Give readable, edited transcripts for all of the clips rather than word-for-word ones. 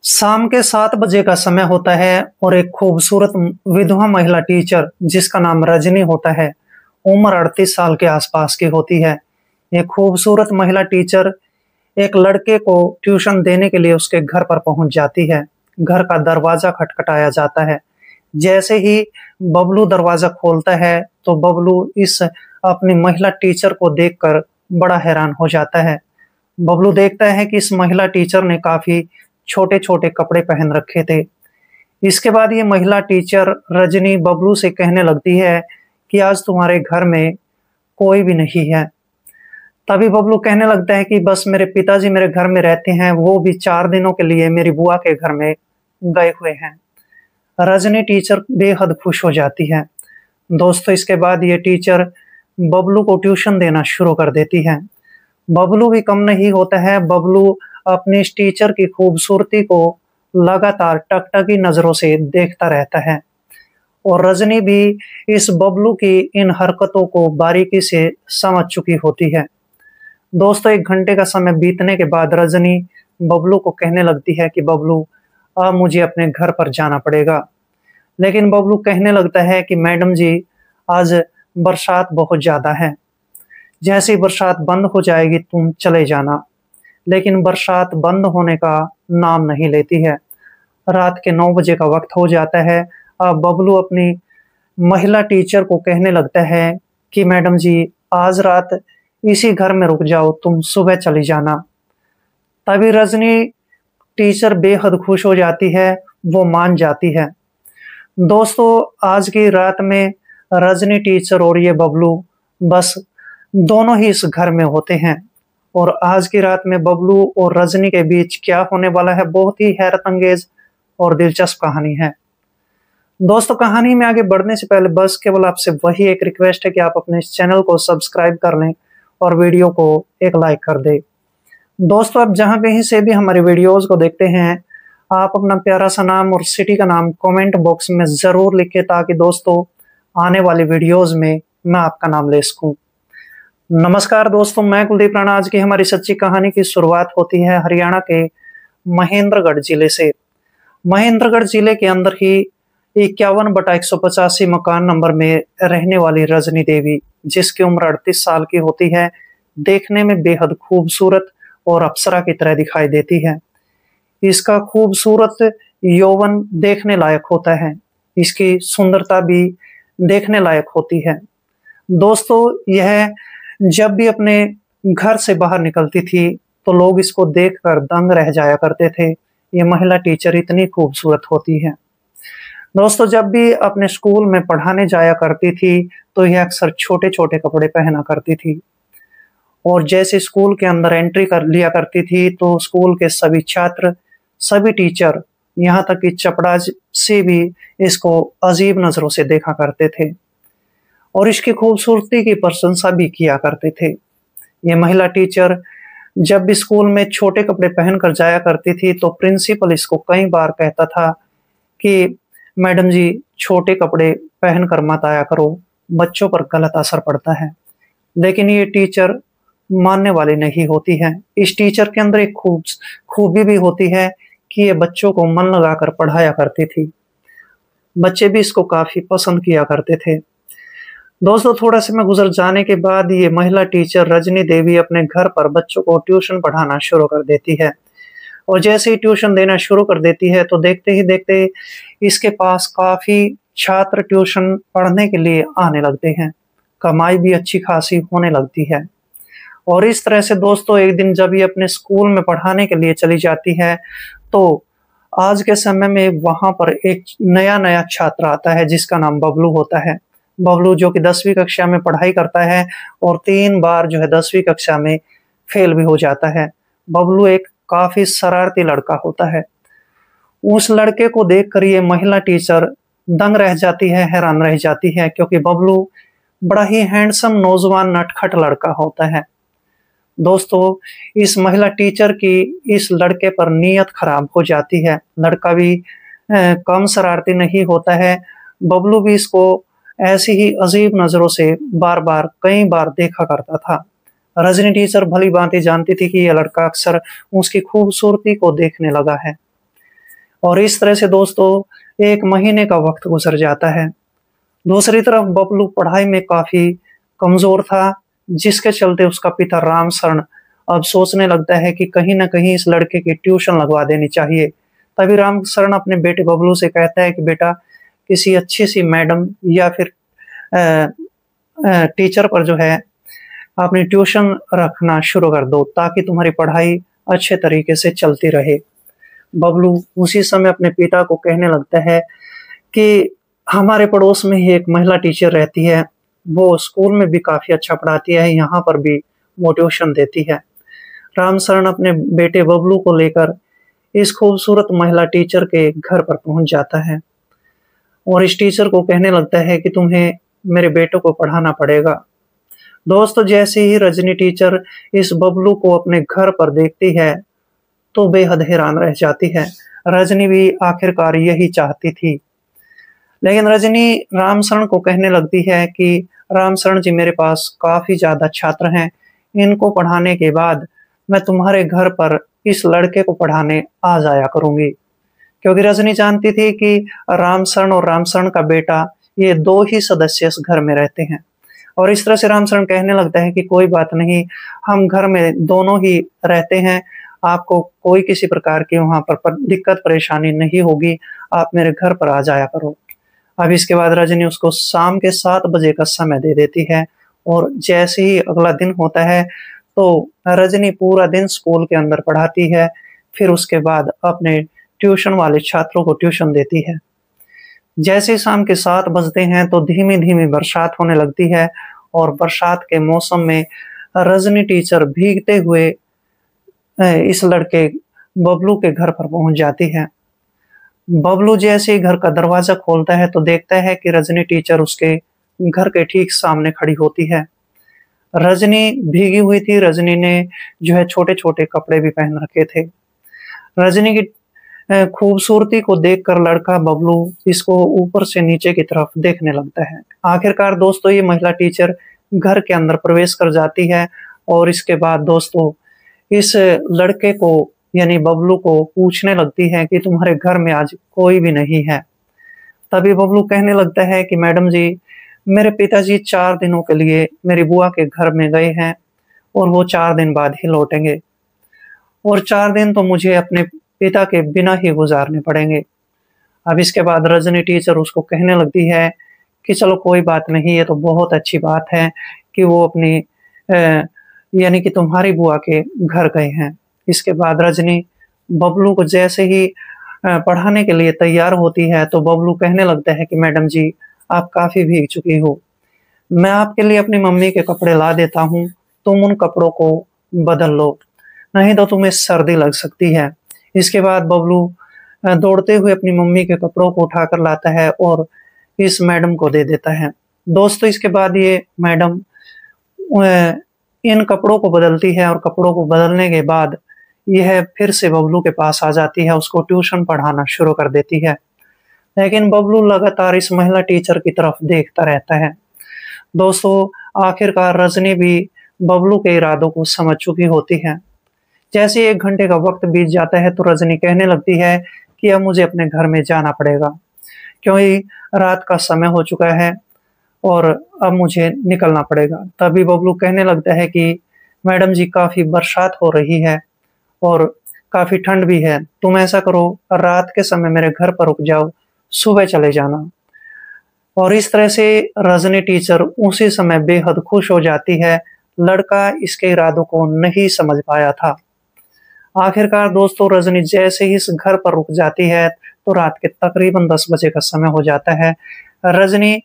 शाम के 7 बजे का समय होता है और एक खूबसूरत विधवा महिला टीचर जिसका नाम रजनी होता है, उम्र 38 साल के आसपास की होती है। ये खूबसूरत महिला टीचर एक लड़के को ट्यूशन देने के लिए उसके घर पर पहुंच जाती है। घर का दरवाजा खटखटाया जाता है। जैसे ही बबलू दरवाजा खोलता है तो बबलू इस अपनी महिला टीचर को देखकर बड़ा हैरान हो जाता है। बबलू देखता है कि इस महिला टीचर ने काफी छोटे छोटे कपड़े पहन रखे थे। इसके बाद ये महिला टीचर रजनी बबलू से कहने लगती है कि आज तुम्हारे घर में कोई भी नहीं है। तभी बबलू कहने लगता है कि बस मेरे पिताजी मेरे घर में रहते हैं, वो भी 4 दिनों के लिए मेरी बुआ के घर में गए हुए हैं। रजनी टीचर बेहद खुश हो जाती है। दोस्तों, इसके बाद ये टीचर बबलू को ट्यूशन देना शुरू कर देती है। बबलू भी कम नहीं होता है। बबलू अपनी इस टीचर की खूबसूरती को लगातार टकटकी नजरों से देखता रहता है और रजनी भी इस बबलू की इन हरकतों को बारीकी से समझ चुकी होती है। दोस्तों, 1 घंटे का समय बीतने के बाद रजनी बबलू को कहने लगती है कि बबलू, अब मुझे अपने घर पर जाना पड़ेगा। लेकिन बबलू कहने लगता है कि मैडम जी, आज बरसात बहुत ज्यादा है, जैसे ही बरसात बंद हो जाएगी तुम चले जाना। लेकिन बरसात बंद होने का नाम नहीं लेती है। रात के 9 बजे का वक्त हो जाता है। अब बबलू अपनी महिला टीचर को कहने लगता है कि मैडम जी, आज रात इसी घर में रुक जाओ, तुम सुबह चली जाना। तभी रजनी टीचर बेहद खुश हो जाती है, वो मान जाती है। दोस्तों, आज की रात में रजनी टीचर और ये बबलू बस दोनों ही इस घर में होते हैं और आज की रात में बबलू और रजनी के बीच क्या होने वाला है, बहुत ही हैरत अंगेज और दिलचस्प कहानी है। दोस्तों, कहानी में आगे बढ़ने से पहले बस केवल आपसे वही एक रिक्वेस्ट है कि आप अपने इस चैनल को सब्सक्राइब कर लें और वीडियो को एक लाइक कर दें। दोस्तों, आप जहां कहीं से भी हमारे वीडियोस को देखते हैं, आप अपना प्यारा सा नाम और सिटी का नाम कमेंट बॉक्स में जरूर लिखें ताकि दोस्तों आने वाली वीडियोस में मैं आपका नाम ले सकूं। नमस्कार दोस्तों, मैं कुलदीप राणा। आज की हमारी सच्ची कहानी की शुरुआत होती है हरियाणा के महेंद्रगढ़ जिले से। महेंद्रगढ़ जिले के अंदर ही 51/185 मकान नंबर में रहने वाली रजनी देवी, जिसकी उम्र 38 साल की होती है, देखने में बेहद खूबसूरत और अप्सरा की तरह दिखाई देती है। इसका खूबसूरत यौवन देखने लायक होता है, इसकी सुंदरता भी देखने लायक होती है। दोस्तों, यह जब भी अपने घर से बाहर निकलती थी तो लोग इसको देखकर दंग रह जाया करते थे। ये महिला टीचर इतनी खूबसूरत होती है। दोस्तों, जब भी अपने स्कूल में पढ़ाने जाया करती थी तो यह अक्सर छोटे छोटे कपड़े पहना करती थी और जैसे स्कूल के अंदर एंट्री कर लिया करती थी तो स्कूल के सभी छात्र, सभी टीचर, यहाँ तक कि चपरासी से भी इसको अजीब नजरों से देखा करते थे और इसकी खूबसूरती की प्रशंसा भी किया करते थे। ये महिला टीचर जब भी स्कूल में छोटे कपड़े पहनकर जाया करती थी तो प्रिंसिपल इसको कई बार कहता था कि मैडम जी, छोटे कपड़े पहनकर मत आया करो, बच्चों पर गलत असर पड़ता है। लेकिन ये टीचर मानने वाली नहीं होती है। इस टीचर के अंदर एक खूबी भी होती है कि ये बच्चों को मन लगाकर पढ़ाया करती थी। बच्चे भी इसको काफी पसंद किया करते थे। दोस्तों, थोड़ा समय गुजर जाने के बाद ये महिला टीचर रजनी देवी अपने घर पर बच्चों को ट्यूशन पढ़ाना शुरू कर देती है और जैसे ही ट्यूशन देना शुरू कर देती है तो देखते ही देखते इसके पास काफी छात्र ट्यूशन पढ़ने के लिए आने लगते हैं। कमाई भी अच्छी खासी होने लगती है और इस तरह से दोस्तों, एक दिन जब ये अपने स्कूल में पढ़ाने के लिए चली जाती है तो आज के समय में वहां पर एक नया छात्र आता है जिसका नाम बबलू होता है। बबलू जो कि 10वीं कक्षा में पढ़ाई करता है और 3 बार जो है 10वीं कक्षा में फेल भी हो जाता है। बबलू एक काफी शरारती लड़का होता है। उस लड़के को देखकर ये महिला टीचर दंग रह जाती है, हैरान रह जाती है, क्योंकि बबलू बड़ा ही हैंडसम नौजवान नटखट लड़का होता है। दोस्तों, इस महिला टीचर की इस लड़के पर नीयत खराब हो जाती है। लड़का भी कम शरारती नहीं होता है। बबलू भी इसको ऐसी ही अजीब नजरों से कई बार देखा करता था। रजनी टीचर भली भांति जानती थी कि यह लड़का अक्सर उसकी खूबसूरती को देखने लगा है। और इस तरह से दोस्तों 1 महीने का वक्त गुजर जाता है। दूसरी तरफ बबलू पढ़ाई में काफी कमजोर था, जिसके चलते उसका पिता राम शरण अब सोचने लगता है कि कहीं न कहीं इस लड़के की ट्यूशन लगवा देनी चाहिए। तभी राम शरण अपने बेटे बबलू से कहता है कि बेटा किसी अच्छी सी मैडम या फिर टीचर पर जो है अपनी ट्यूशन रखना शुरू कर दो, ताकि तुम्हारी पढ़ाई अच्छे तरीके से चलती रहे। बबलू उसी समय अपने पिता को कहने लगता है कि हमारे पड़ोस में ही एक महिला टीचर रहती है, वो स्कूल में भी काफी अच्छा पढ़ाती है, यहाँ पर भी वो ट्यूशन देती है। राम शरण अपने बेटे बबलू को लेकर इस खूबसूरत महिला टीचर के घर पर पहुंच जाता है और इस टीचर को कहने लगता है कि तुम्हें मेरे बेटे को पढ़ाना पड़ेगा। दोस्तों, जैसे ही रजनी टीचर इस बबलू को अपने घर पर देखती है तो बेहद हैरान रह जाती है। रजनी भी आखिरकार यही चाहती थी, लेकिन रजनी राम शरण को कहने लगती है कि राम शरण जी, मेरे पास काफी ज्यादा छात्र हैं, इनको पढ़ाने के बाद मैं तुम्हारे घर पर इस लड़के को पढ़ाने आ जाया करूंगी। क्योंकि रजनी जानती थी कि राम शरण और राम शरण का बेटा, ये 2 ही सदस्य इस घर में रहते हैं। और इस तरह से राम शरण कहने लगता है कि कोई बात नहीं, हम घर में दोनों ही रहते हैं, आपको कोई किसी प्रकार की वहां पर दिक्कत परेशानी नहीं होगी, आप मेरे घर पर आ जाया करो। अब इसके बाद रजनी उसको शाम के 7 बजे का समय दे देती है और जैसे ही अगला दिन होता है तो रजनी पूरा दिन स्कूल के अंदर पढ़ाती है, फिर उसके बाद अपने ट्यूशन वाले छात्रों को ट्यूशन देती है। जैसे ही शाम के 7 बजते हैं तो धीमी धीमी बरसात होने लगती है और बरसात के मौसम में रजनी टीचर भीगते हुए इस लड़के बबलू के घर पर पहुंच जाती है। बबलू जैसे ही घर का दरवाजा खोलता है तो देखता है कि रजनी टीचर उसके घर के ठीक सामने खड़ी होती है। रजनी भीगी हुई थी, रजनी ने जो है छोटे छोटे कपड़े भी पहन रखे थे। रजनी की खूबसूरती को देखकर लड़का बबलू इसको ऊपर से नीचे की तरफ देखने लगता है। आखिरकार दोस्तों, ये महिला टीचर घर के अंदर प्रवेश कर जाती है और इसके बाद दोस्तों इस लड़के को यानी बबलू को पूछने लगती है कि तुम्हारे घर में आज कोई भी नहीं है। तभी बबलू कहने लगता है कि मैडम जी, मेरे पिताजी 4 दिनों के लिए मेरी बुआ के घर में गए हैं और वो 4 दिन बाद ही लौटेंगे, और 4 दिन तो मुझे अपने पिता के बिना ही गुजारने पड़ेंगे। अब इसके बाद रजनी टीचर उसको कहने लगती है कि चलो कोई बात नहीं, ये तो बहुत अच्छी बात है कि वो अपनी यानी कि तुम्हारी बुआ के घर गए हैं। इसके बाद रजनी बबलू को जैसे ही पढ़ाने के लिए तैयार होती है तो बबलू कहने लगता है कि मैडम जी, आप काफी भीग चुकी हो, मैं आपके लिए अपनी मम्मी के कपड़े ला देता हूँ, तुम उन कपड़ों को बदल लो, नहीं तो तुम्हें सर्दी लग सकती है। इसके बाद बबलू दौड़ते हुए अपनी मम्मी के कपड़ों को उठाकर लाता है और इस मैडम को दे देता है। दोस्तों, इसके बाद ये मैडम इन कपड़ों को बदलती है और कपड़ों को बदलने के बाद यह फिर से बबलू के पास आ जाती है, उसको ट्यूशन पढ़ाना शुरू कर देती है। लेकिन बबलू लगातार इस महिला टीचर की तरफ देखता रहता है। दोस्तों, आखिरकार रजनी भी बबलू के इरादों को समझ चुकी होती है। जैसे 1 घंटे का वक्त बीत जाता है तो रजनी कहने लगती है कि अब मुझे अपने घर में जाना पड़ेगा, क्योंकि रात का समय हो चुका है और अब मुझे निकलना पड़ेगा। तभी बबलू कहने लगता है कि मैडम जी, काफी बरसात हो रही है और काफी ठंड भी है, तुम ऐसा करो, रात के समय मेरे घर पर रुक जाओ, सुबह चले जाना। और इस तरह से रजनी टीचर उसी समय बेहद खुश हो जाती है। लड़का इसके इरादों को नहीं समझ पाया था। आखिरकार दोस्तों, रजनी जैसे ही इस घर पर रुक जाती है तो रात के तकरीबन 10 बजे का समय हो जाता है। रजनी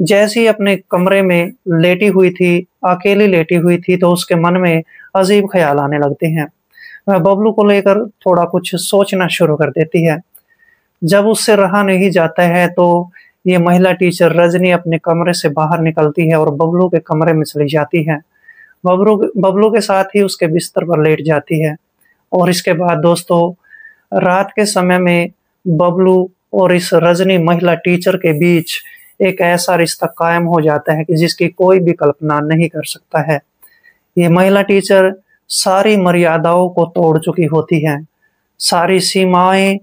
जैसे ही अपने कमरे में लेटी हुई थी, अकेली लेटी हुई थी, तो उसके मन में अजीब ख्याल आने लगते हैं। वह बबलू को लेकर थोड़ा कुछ सोचना शुरू कर देती है। जब उससे रहा नहीं जाता है तो ये महिला टीचर रजनी अपने कमरे से बाहर निकलती है और बबलू के कमरे में चली जाती है। बबलू के साथ ही उसके बिस्तर पर लेट जाती है। और इसके बाद दोस्तों, रात के समय में बबलू और इस रजनी महिला टीचर के बीच एक ऐसा रिश्ता कायम हो जाता है कि जिसकी कोई भी कल्पना नहीं कर सकता है। ये महिला टीचर सारी मर्यादाओं को तोड़ चुकी होती है, सारी सीमाएं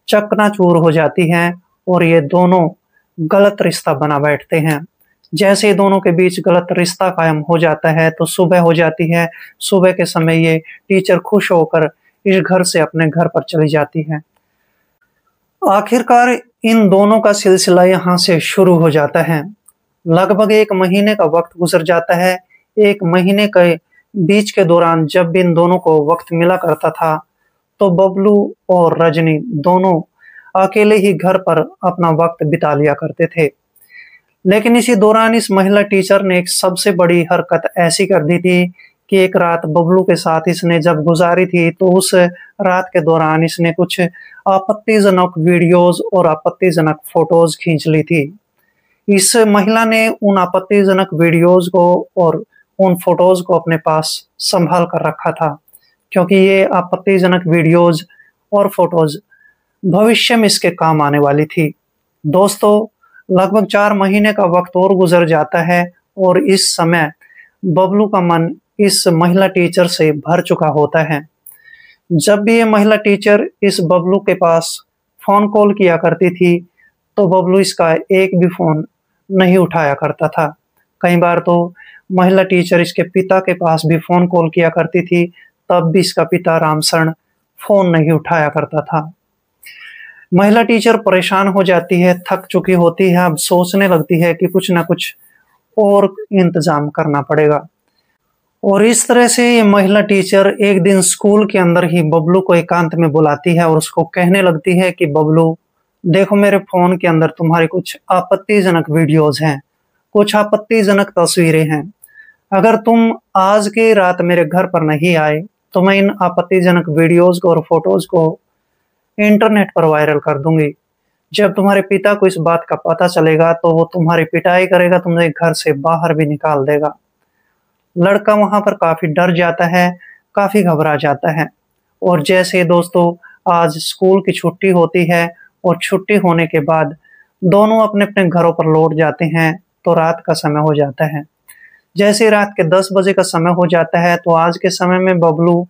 चकनाचूर हो जाती हैं और ये दोनों गलत रिश्ता बना बैठते हैं। जैसे दोनों के बीच गलत रिश्ता कायम हो जाता है तो सुबह हो जाती है। सुबह के समय ये टीचर खुश होकर इस घर से अपने घर पर चली जाती है। आखिरकार इन दोनों का सिलसिला यहाँ से शुरू हो जाता है। लगभग 1 महीने का वक्त गुजर जाता है। 1 महीने के बीच के दौरान जब भी इन दोनों को वक्त मिला करता था तो बबलू और रजनी दोनों अकेले ही घर पर अपना वक्त बिता लिया करते थे। लेकिन इसी दौरान इस महिला टीचर ने एक सबसे बड़ी हरकत ऐसी कर दी थी कि एक रात बबलू के साथ इसने जब गुजारी थी तो उस रात के दौरान इसने कुछ आपत्तिजनक वीडियोस और आपत्तिजनक फोटोज खींच ली थी। इस महिला ने उन आपत्तिजनक वीडियोस को और उन फोटोज को अपने पास संभाल कर रखा था, क्योंकि ये आपत्तिजनक वीडियोस और फोटोज भविष्य में इसके काम आने वाली थी। दोस्तों, लगभग 4 महीने का वक्त और गुजर जाता है और इस समय बबलू का मन इस महिला टीचर से भर चुका होता है। जब भी ये महिला टीचर इस बबलू के पास फोन कॉल किया करती थी तो बबलू इसका एक भी फोन नहीं उठाया करता था। कई बार तो महिला टीचर इसके पिता के पास भी फोन कॉल किया करती थी, तब भी इसका पिता रामशरण फोन नहीं उठाया करता था। महिला टीचर परेशान हो जाती है, थक चुकी होती है, अब सोचने लगती है कि कुछ ना कुछ और इंतजाम करना पड़ेगा। और इस तरह से ये महिला टीचर एक दिन स्कूल के अंदर ही बबलू को एकांत में बुलाती है और उसको कहने लगती है कि बबलू, देखो मेरे फोन के अंदर तुम्हारी कुछ आपत्तिजनक वीडियोस हैं, कुछ आपत्तिजनक तस्वीरें हैं। अगर तुम आज की रात मेरे घर पर नहीं आए तो मैं इन आपत्तिजनक वीडियोस को और फोटोज को इंटरनेट पर वायरल कर दूंगी। जब तुम्हारे पिता को इस बात का पता चलेगा तो वो तुम्हारी पिटाई करेगा, तुम्हें घर से बाहर भी निकाल देगा। लड़का वहां पर काफी डर जाता है, काफी घबरा जाता है। और जैसे दोस्तों आज स्कूल की छुट्टी होती है और छुट्टी होने के बाद दोनों अपने अपने घरों पर लौट जाते हैं तो रात का समय हो जाता है। जैसे रात के 10 बजे का समय हो जाता है तो आज के समय में बबलू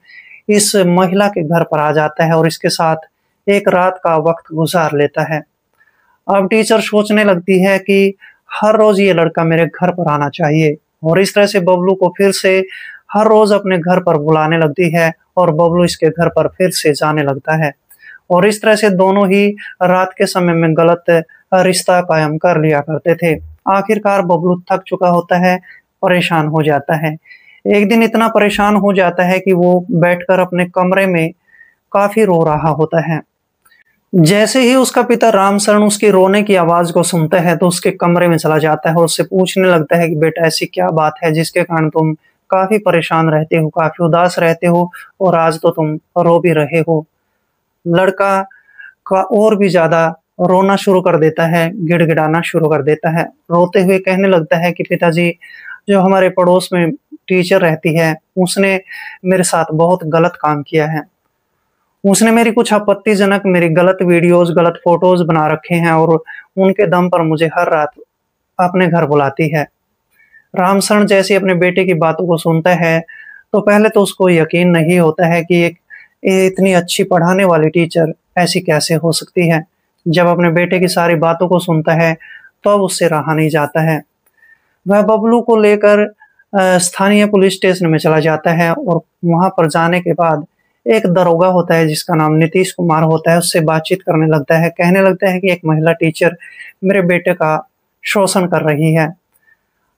इस महिला के घर पर आ जाता है और इसके साथ एक रात का वक्त गुजार लेता है। अब टीचर सोचने लगती है कि हर रोज ये लड़का मेरे घर पर आना चाहिए और इस तरह से बबलू को फिर से हर रोज अपने घर पर बुलाने लगती है और बबलू इसके घर पर फिर से जाने लगता है। और इस तरह से दोनों ही रात के समय में गलत रिश्ता कायम कर लिया करते थे। आखिरकार बबलू थक चुका होता है, परेशान हो जाता है। एक दिन इतना परेशान हो जाता है कि वो बैठकर अपने कमरे में काफी रो रहा होता है। जैसे ही उसका पिता रामशरण उसकी रोने की आवाज को सुनता है तो उसके कमरे में चला जाता है और उससे पूछने लगता है कि बेटा ऐसी क्या बात है जिसके कारण तुम काफी परेशान रहते हो, काफी उदास रहते हो और आज तो तुम रो भी रहे हो। लड़का का और भी ज्यादा रोना शुरू कर देता है, गिड़गिड़ाना शुरू कर देता है। रोते हुए कहने लगता है कि पिताजी, जो हमारे पड़ोस में टीचर रहती है उसने मेरे साथ बहुत गलत काम किया है। उसने मेरी कुछ आपत्तिजनक मेरी गलत वीडियोस, गलत फोटोज बना रखे हैं और उनके दम पर मुझे हर रात अपने घर बुलाती है। रामशरण जैसे अपने बेटे की बातों को सुनता है तो पहले तो उसको यकीन नहीं होता है कि एक इतनी अच्छी पढ़ाने वाली टीचर ऐसी कैसे हो सकती है। जब अपने बेटे की सारी बातों को सुनता है तो अब उससे रहा नहीं जाता है। वह बबलू को लेकर स्थानीय पुलिस स्टेशन में चला जाता है और वहां पर जाने के बाद एक दरोगा होता है जिसका नाम नीतीश कुमार होता है, उससे बातचीत करने लगता है। कहने लगता है कि एक महिला टीचर मेरे बेटे का शोषण कर रही है।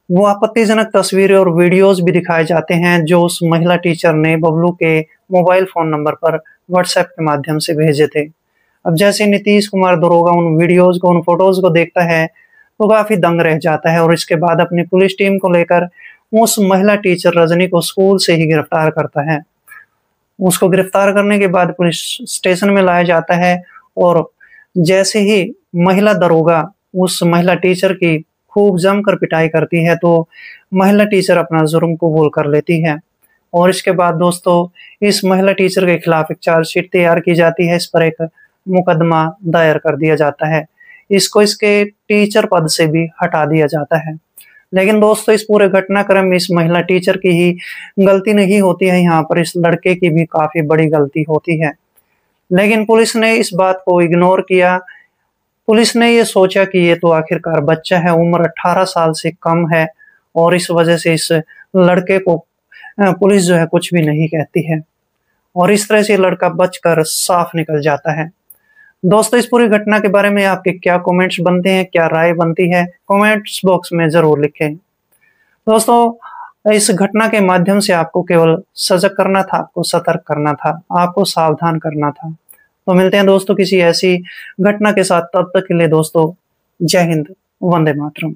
वो आपत्तिजनक तस्वीरें और वीडियोस भी दिखाए जाते हैं जो उस महिला टीचर ने बबलू के मोबाइल फोन नंबर पर व्हाट्सएप के माध्यम से भेजे थे। अब जैसे नीतीश कुमार दरोगा उन वीडियोस को, उन फोटोज को देखता है तो काफी दंग रह जाता है और इसके बाद अपनी पुलिस टीम को लेकर उस महिला टीचर रजनी को स्कूल से ही गिरफ्तार करता है। उसको गिरफ्तार करने के बाद पुलिस स्टेशन में लाया जाता है और जैसे ही महिला दरोगा उस महिला टीचर की खूब जमकर पिटाई करती है तो महिला टीचर अपना जुर्म कबूल कर लेती है। और इसके बाद दोस्तों इस महिला टीचर के खिलाफ एक चार्जशीट तैयार की जाती है, इस पर एक मुकदमा दायर कर दिया जाता है, इसको इसके टीचर पद से भी हटा दिया जाता है। लेकिन दोस्तों इस पूरे घटनाक्रम में इस महिला टीचर की ही गलती नहीं होती है, यहाँ पर इस लड़के की भी काफी बड़ी गलती होती है। लेकिन पुलिस ने इस बात को इग्नोर किया। पुलिस ने ये सोचा कि ये तो आखिरकार बच्चा है, उम्र 18 साल से कम है और इस वजह से इस लड़के को पुलिस जो है कुछ भी नहीं कहती है और इस तरह से लड़का बचकर साफ निकल जाता है। दोस्तों, इस पूरी घटना के बारे में आपके क्या कमेंट्स बनते हैं, क्या राय बनती है, कमेंट्स बॉक्स में जरूर लिखें। दोस्तों, इस घटना के माध्यम से आपको केवल सजग करना था, आपको सतर्क करना था, आपको सावधान करना था। तो मिलते हैं दोस्तों किसी ऐसी घटना के साथ, तब तक के लिए दोस्तों जय हिंद, वंदे मातरम।